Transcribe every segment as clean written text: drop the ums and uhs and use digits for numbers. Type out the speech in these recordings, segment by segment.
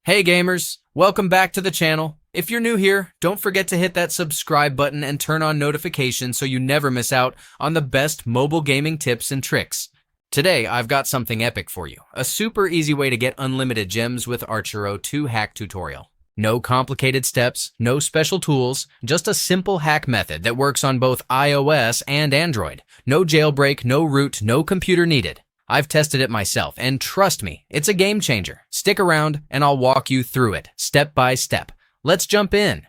Hey gamers, welcome back to the channel. If you're new here, don't forget to hit that subscribe button and turn on notifications so you never miss out on the best mobile gaming tips and tricks. Today, I've got something epic for you. A super easy way to get unlimited gems with Archero 2 hack tutorial. No complicated steps, no special tools, just a simple hack method that works on both iOS and Android. No jailbreak, no root, no computer needed. I've tested it myself, and trust me, it's a game changer. Stick around, and I'll walk you through it, step by step. Let's jump in.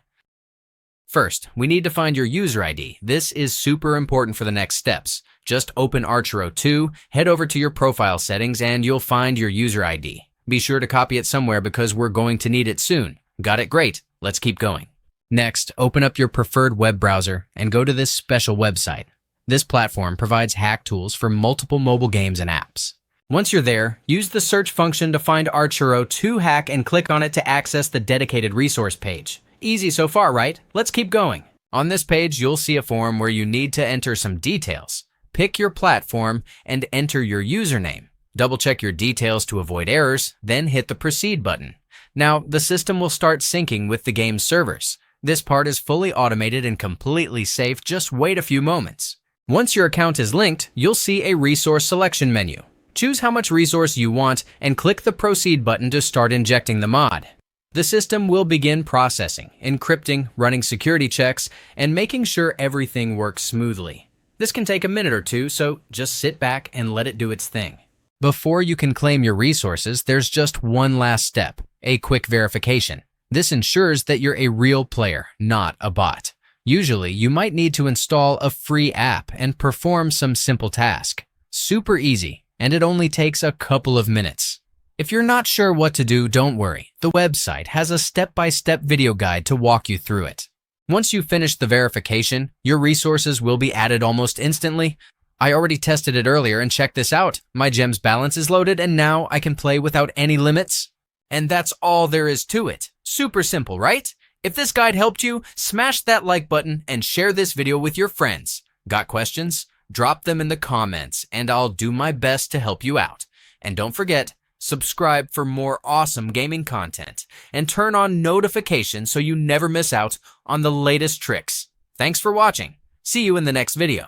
First, we need to find your user ID. This is super important for the next steps. Just open Archero 2, head over to your profile settings, and you'll find your user ID. Be sure to copy it somewhere because we're going to need it soon. Got it? Great. Let's keep going. Next, open up your preferred web browser and go to this special website. This platform provides hack tools for multiple mobile games and apps. Once you're there, use the search function to find Archero 2 hack and click on it to access the dedicated resource page. Easy so far, right? Let's keep going. On this page, you'll see a form where you need to enter some details. Pick your platform and enter your username. Double-check your details to avoid errors, then hit the Proceed button. Now, the system will start syncing with the game's servers. This part is fully automated and completely safe. Just wait a few moments. Once your account is linked, you'll see a resource selection menu. Choose how much resource you want and click the Proceed button to start injecting the mod. The system will begin processing, encrypting, running security checks, and making sure everything works smoothly. This can take a minute or two, so just sit back and let it do its thing. Before you can claim your resources, there's just one last step, a quick verification. This ensures that you're a real player, not a bot. Usually, you might need to install a free app and perform some simple task. Super easy, and it only takes a couple of minutes. If you're not sure what to do, don't worry. The website has a step-by-step video guide to walk you through it. Once you finish the verification, your resources will be added almost instantly. I already tested it earlier and check this out. My gems balance is loaded and now I can play without any limits. And that's all there is to it. Super simple, right? If this guide helped you, smash that like button and share this video with your friends. Got questions? Drop them in the comments and I'll do my best to help you out. And don't forget, subscribe for more awesome gaming content and turn on notifications so you never miss out on the latest tricks. Thanks for watching. See you in the next video.